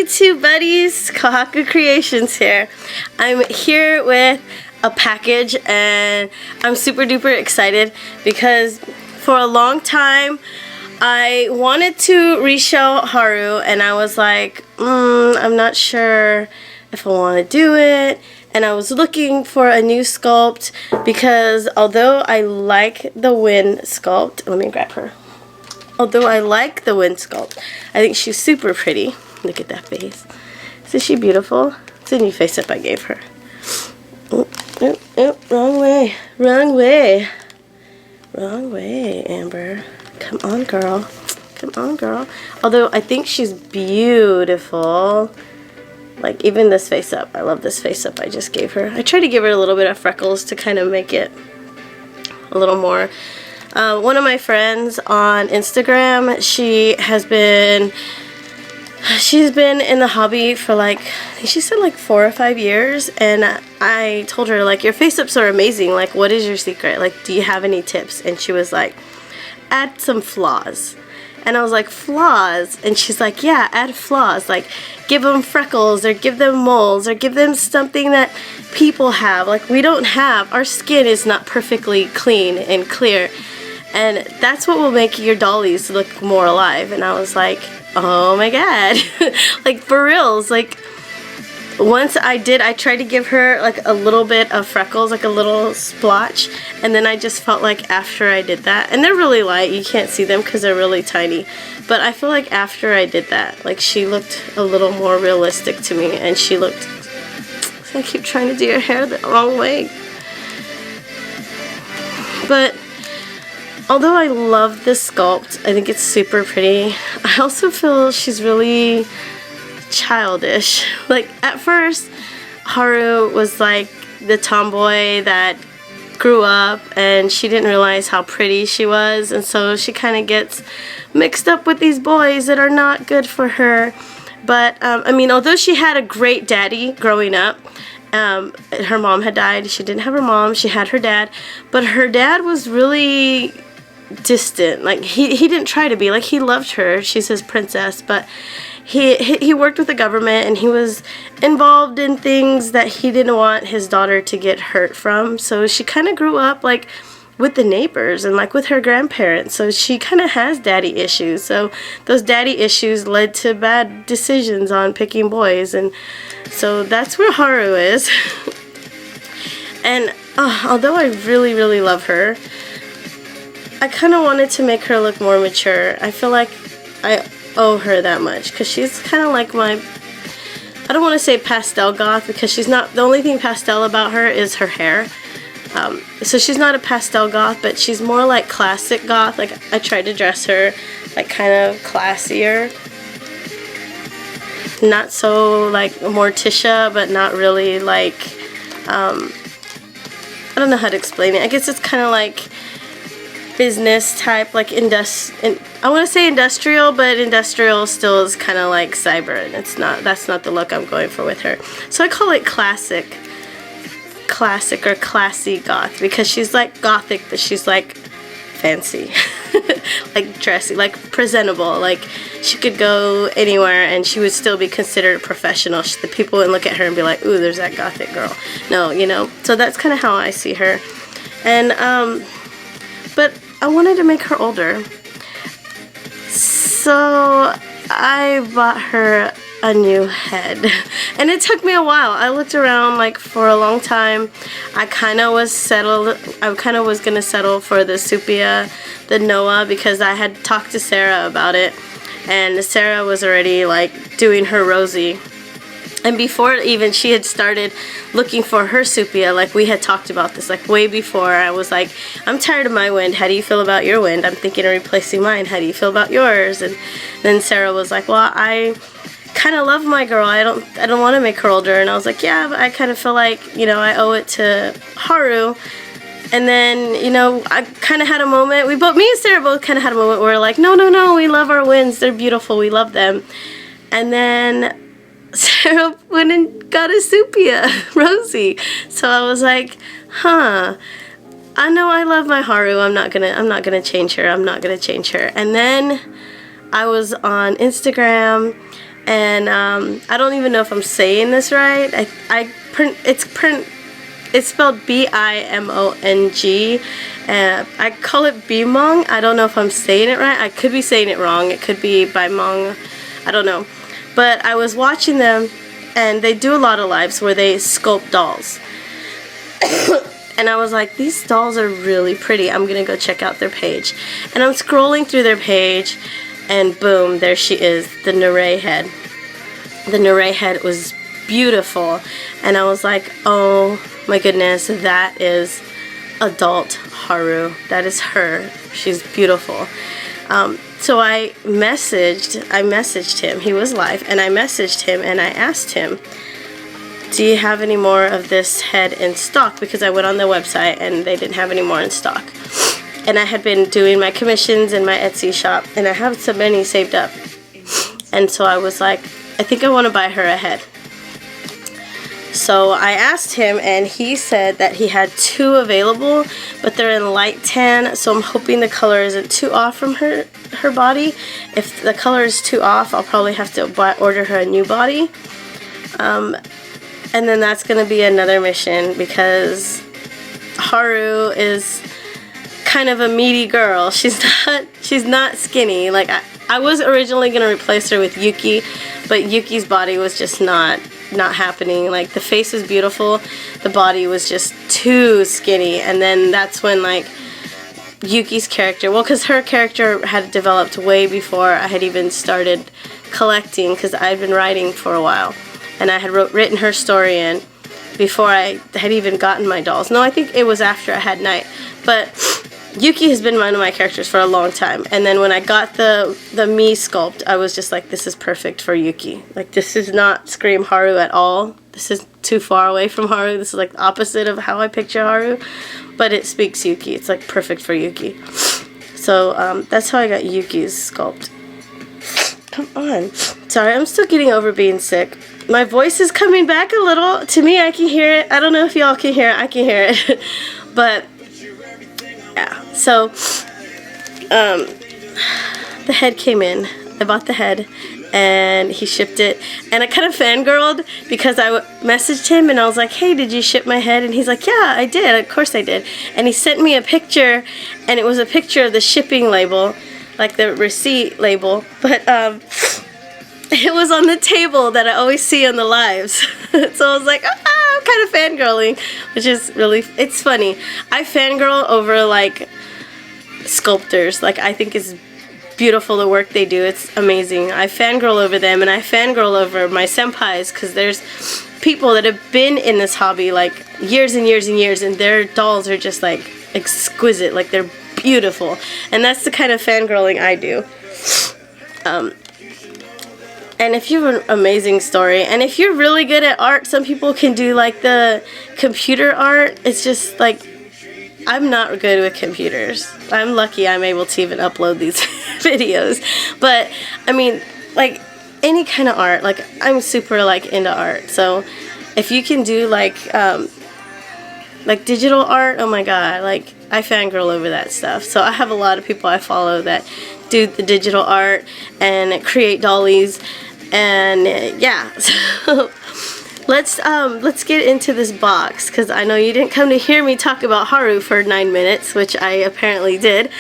YouTube buddies, Kohaku Creations here. I'm here with a package and I'm super duper excited because for a long time I wanted to reshow Haru and I was like, I'm not sure if I want to do it, and I was looking for a new sculpt because although I like the wind sculpt, let me grab her. Although I like the wind sculpt, I think she's super pretty. Look at that face. Isn't she beautiful? It's a new face up I gave her. Oh, oh, oh, wrong way. Wrong way. Wrong way, Amber. Come on, girl. Come on, girl. Although I think she's beautiful. Like even this face up. I love this face up I just gave her. I tried to give her a little bit of freckles to kind of make it a little more. One of my friends on Instagram, she's been in the hobby for like, I think she said like 4 or 5 years, and I told her like, your face ups are amazing, like what is your secret, like do you have any tips? And she was like, add some flaws. And I was like, flaws? And she's like, yeah, add flaws, like give them freckles or give them moles or give them something that people have, like we don't have. Our skin is not perfectly clean and clear, and that's what will make your dollies look more alive. And I was like, oh my god. Like for reals, like once I tried to give her like a little bit of freckles, like a little splotch, and then I just felt like after I did that, and they're really light, you can't see them because they're really tiny, but I feel like after I did that, like she looked a little more realistic to me, and she looked, I keep trying to do your hair the wrong way. But although I love this sculpt, I think it's super pretty, I also feel she's really childish. Like at first, Haru was like the tomboy that grew up and she didn't realize how pretty she was, and so she kind of gets mixed up with these boys that are not good for her. But I mean, although she had a great daddy growing up, her mom had died. She didn't have her mom, she had her dad, but her dad was really distant. Like he didn't try to be, like he loved her, she's his princess, but he worked with the government and he was involved in things that he didn't want his daughter to get hurt from. So she kind of grew up like with the neighbors and like with her grandparents, so she kind of has daddy issues. So those daddy issues led to bad decisions on picking boys, and so that's where Haru is. And although I really really love her, I kind of wanted to make her look more mature. I feel like I owe her that much because she's kind of like my, I don't want to say pastel goth because she's not, the only thing pastel about her is her hair. So she's not a pastel goth, but she's more like classic goth. Like I tried to dress her like kind of classier, not so like Morticia, but not really like, I don't know how to explain it. I guess it's kind of like business type, like I want to say industrial, but industrial still is kind of like cyber, and it's not, that's not the look I'm going for with her. So I call it classic or classy goth because she's like gothic, but she's like fancy. Like dressy, like presentable, like she could go anywhere and she would still be considered a professional. The people would look at her and be like, ooh, there's that gothic girl. No, you know, so that's kind of how I see her. And but I wanted to make her older, so I bought her a new head, and it took me a while. I looked around like for a long time. I kind of was gonna settle for the sepia, the Noah, because I had talked to Sarah about it, and Sarah was already like doing her Rosie. And before even she had started looking for her sepia, like we had talked about this like way before. I was like, I'm tired of my wind, how do you feel about your wind? I'm thinking of replacing mine, how do you feel about yours? And then Sarah was like, well, I kind of love my girl, I don't want to make her older. And I was like, yeah, but I kind of feel like, you know, I owe it to Haru. And then, you know, I kind of had a moment, me and Sarah both kind of had a moment where we're like, no, we love our winds, they're beautiful, we love them. And then Sarah went and got a sepia, Rosie. So I was like, huh, I know I love my Haru, I'm not gonna change her, And then I was on Instagram and I don't even know if I'm saying this right. It's spelled B-I-M-O-N-G. I call it Bimong. I don't know if I'm saying it right. I could be saying it wrong. It could be Bimong. I don't know. But I was watching them, and they do a lot of lives where they sculpt dolls. And I was like, these dolls are really pretty. I'm going to go check out their page. And I'm scrolling through their page, and boom, there she is, the Narae head. The Narae head was beautiful. And I was like, oh my goodness, that is adult Haru. That is her. She's beautiful. So I messaged him. He was live, and I messaged him and I asked him, do you have any more of this head in stock? Because I went on their website and they didn't have any more in stock. And I had been doing my commissions in my Etsy shop, and I have so many saved up. And so I was like, I think I want to buy her a head. So I asked him, and he said that he had 2 available, but they're in light tan, so I'm hoping the color isn't too off from her body. If the color is too off, I'll probably have to order her a new body. And then that's going to be another mission, because Haru is kind of a meaty girl. She's not skinny. Like I was originally going to replace her with Yuki, but Yuki's body was just not happening. Like the face was beautiful, the body was just too skinny. And then that's when like Yuki's character, well, because her character had developed way before I had even started collecting, because I'd been writing for a while, and I had written her story in before I had even gotten my dolls. No, I think it was after I had Night. But Yuki has been one of my characters for a long time, and then when I got the me sculpt, I was just like, this is perfect for Yuki. Like, this does not scream Haru at all. This is too far away from Haru. This is like the opposite of how I picture Haru, but it speaks Yuki. It's like perfect for Yuki. So that's how I got Yuki's sculpt. Come on. Sorry, I'm still getting over being sick. My voice is coming back a little. To me, I can hear it. I don't know if y'all can hear it. I can hear it. But yeah, so the head came in. I bought the head, and he shipped it, and I kind of fangirled because I messaged him and I was like, hey, did you ship my head? And he's like, yeah, I did, of course I did. And he sent me a picture, and it was a picture of the shipping label, like the receipt label, but it was on the table that I always see on the lives. So I was like, I'm kind of fangirling, which is really, it's funny. I fangirl over like sculptors. Like, I think it's beautiful the work they do. It's amazing. I fangirl over them, and I fangirl over my senpais, because there's people that have been in this hobby like years and years and years, and their dolls are just like exquisite. Like, they're beautiful, and that's the kind of fangirling I do. And if you have an amazing story, and if you're really good at art, some people can do like the computer art. It's just like, I'm not good with computers. I'm lucky I'm able to even upload these videos. But I mean, like any kind of art, like I'm super like into art. So if you can do like digital art, oh my god, like I fangirl over that stuff. So I have a lot of people I follow that do the digital art and create dollies, and yeah. So let's get into this box, because I know you didn't come to hear me talk about Haru for 9 minutes, which I apparently did.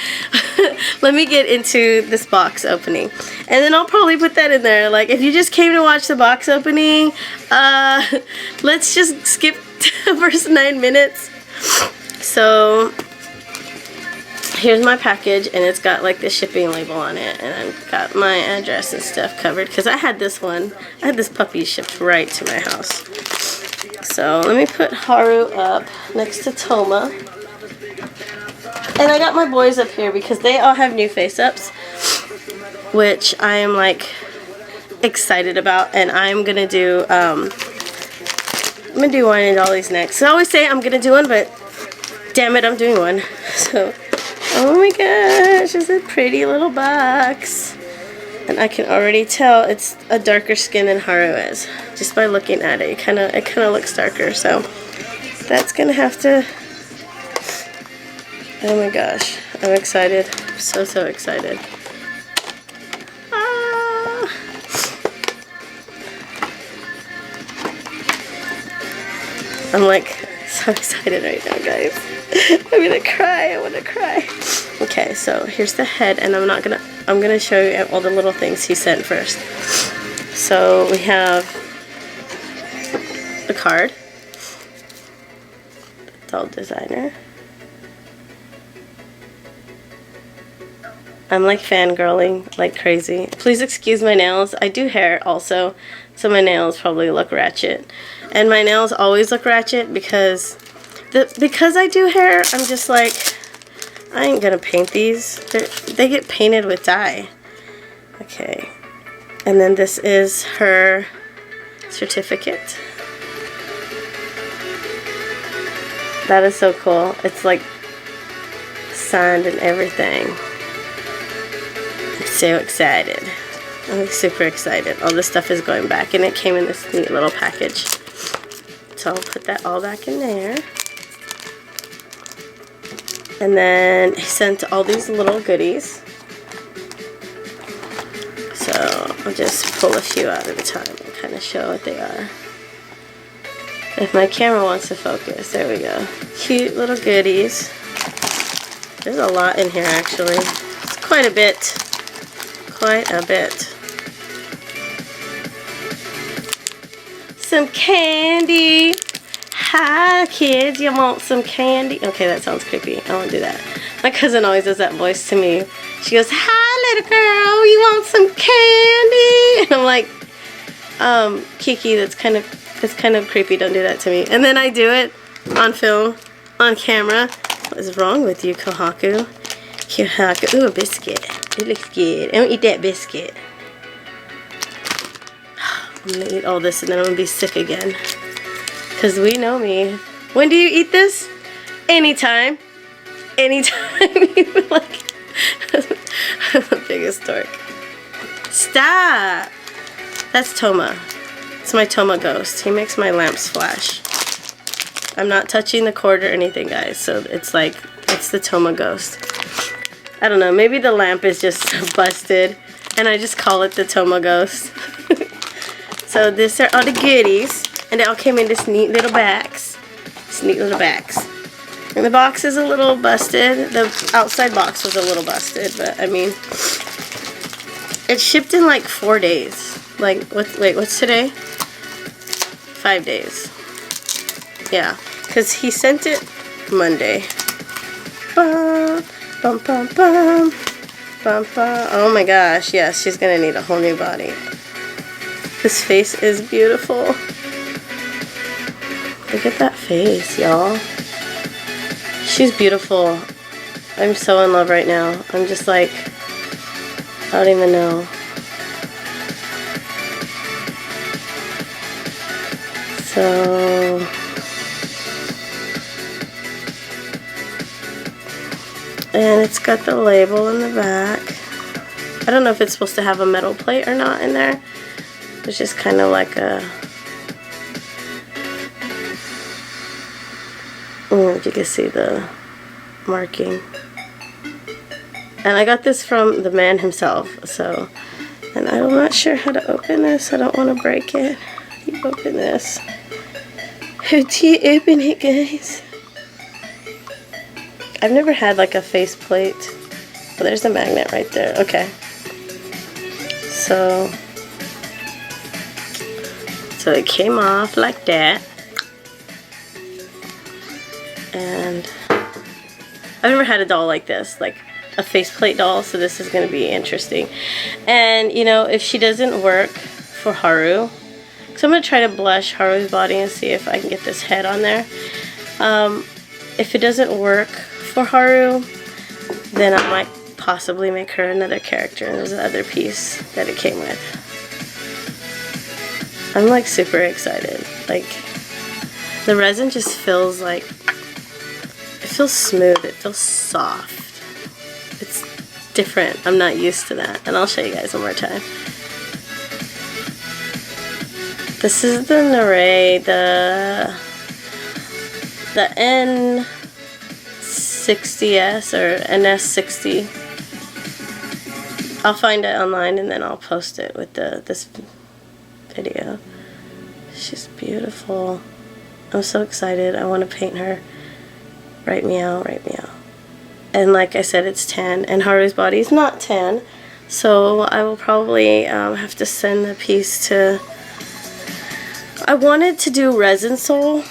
Let me get into this box opening, and then I'll probably put that in there. Like, if you just came to watch the box opening, let's just skip the first 9 minutes. So here's my package, and it's got like the shipping label on it, and I've got my address and stuff covered, because I had this puppy shipped right to my house. So let me put Haru up next to Toma, and I got my boys up here because they all have new face ups, which I am like excited about, and I'm gonna do one in dollies next. So I always say I'm gonna do one, but damn it, I'm doing one. So oh my gosh, it's a pretty little box. And I can already tell it's a darker skin than Haru is, just by looking at it. It kind of looks darker, so that's gonna have to. Oh my gosh, I'm excited. I'm so excited. I'm like so excited right now, guys. I'm gonna cry. I wanna cry. Okay, so here's the head, and I'm gonna show you all the little things he sent first. So we have the card. Doll designer. I'm like fangirling like crazy. Please excuse my nails. I do hair also, so my nails probably look ratchet. And my nails always look ratchet because I do hair, I'm just like, I ain't gonna paint these. They get painted with dye. Okay. And then this is her certificate. That is so cool. It's like signed and everything. I'm so excited. I'm super excited. All this stuff is going back, and it came in this neat little package. So I'll put that all back in there. And then he sent all these little goodies. So I'll just pull a few out at a time and kind of show what they are. If my camera wants to focus, there we go. Cute little goodies. There's a lot in here actually. It's quite a bit. Quite a bit. Some candy. Hi kids, you want some candy? Okay, that sounds creepy. I won't do that. My cousin always does that voice to me. She goes, hi little girl, you want some candy? And I'm like, Kiki, that's kind of creepy, don't do that to me. And then I do it on film, on camera. What is wrong with you, Kohaku? Kohaku, ooh, a biscuit. It looks good. I don't eat that biscuit. I'm gonna eat all this and then I'm gonna be sick again. Because we know me. When do you eat this? Anytime. Anytime. Even like, I'm the biggest dork. Stop! That's Toma. It's my Toma ghost. He makes my lamps flash. I'm not touching the cord or anything, guys. So it's like, it's the Toma ghost. I don't know. Maybe the lamp is just busted. And I just call it the Toma ghost. So these are all the goodies. And they all came in this neat little bags. This neat little bags. And the box is a little busted. The outside box was a little busted. But, I mean, it shipped in like 4 days. Like, what's today? 5 days. Yeah. Because he sent it Monday. Bum, bum, bum, bum. Bum, bum. Oh my gosh. Yes, she's going to need a whole new body. This face is beautiful. Look at that face, y'all. She's beautiful. I'm so in love right now. I'm just like, I don't even know. So, and it's got the label in the back. I don't know if it's supposed to have a metal plate or not in there. It's just kind of like a, if you can see the marking. And I got this from the man himself, so, and I'm not sure how to open this. I don't want to break it. You open this. How do you open it, guys? I've never had like a faceplate. Oh, there's the magnet right there. Okay. So it came off like that. And I've never had a doll like this, like a faceplate doll, so this is going to be interesting. And, you know, if she doesn't work for Haru, so I'm going to try to blush Haru's body and see if I can get this head on there. If it doesn't work for Haru, then I might possibly make her another character, and there's the other piece that it came with. I'm like super excited. Like, the resin just feels like, it feels smooth, it feels soft. It's different. I'm not used to that. And I'll show you guys one more time. This is the Narae, the N60S or NS60. I'll find it online and then I'll post it with this video. She's beautiful. I'm so excited. I want to paint her. Right meow, right meow. And like I said, it's tan, and Haru's body is not tan, so I will probably have to send the piece to... I wanted to do Resin Soul,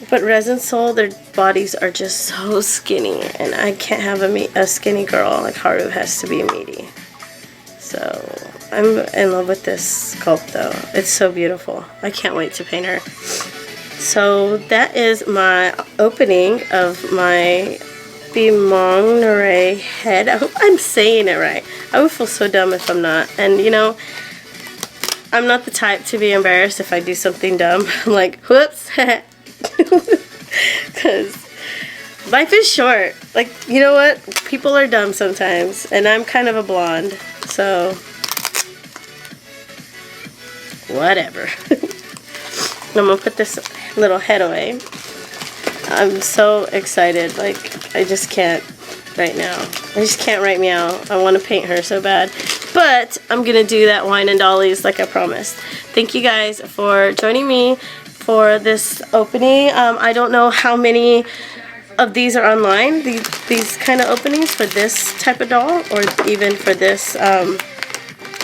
but Resin Soul, their bodies are just so skinny, and I can't have a skinny girl. Like Haru has to be meaty. So I'm in love with this sculpt though. It's so beautiful. I can't wait to paint her. So that is my opening of my Bimong Narae head. I hope I'm saying it right. I would feel so dumb if I'm not. And you know, I'm not the type to be embarrassed if I do something dumb. I'm like, whoops. Because life is short. Like, you know what? People are dumb sometimes. And I'm kind of a blonde. So, whatever. I'm going to put this little head away. I'm so excited. Like, I just can't right now. I just can't right meow. I want to paint her so bad. But I'm going to do that wine and dollies like I promised. Thank you guys for joining me for this opening. I don't know how many of these are online, these kind of openings for this type of doll, or even for this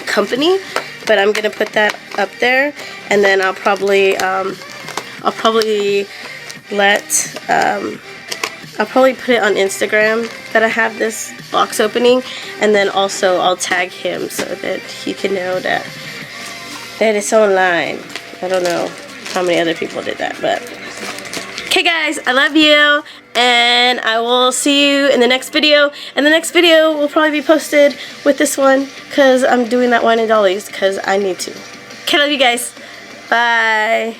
company. But I'm going to put that up there, and then I'll probably put it on Instagram that I have this box opening, and then also I'll tag him so that he can know that it's online. I don't know how many other people did that, but okay guys, I love you, and I will see you in the next video. And the next video will probably be posted with this one because I'm doing that wine and dollies because I need to. Okay, love you guys. Bye.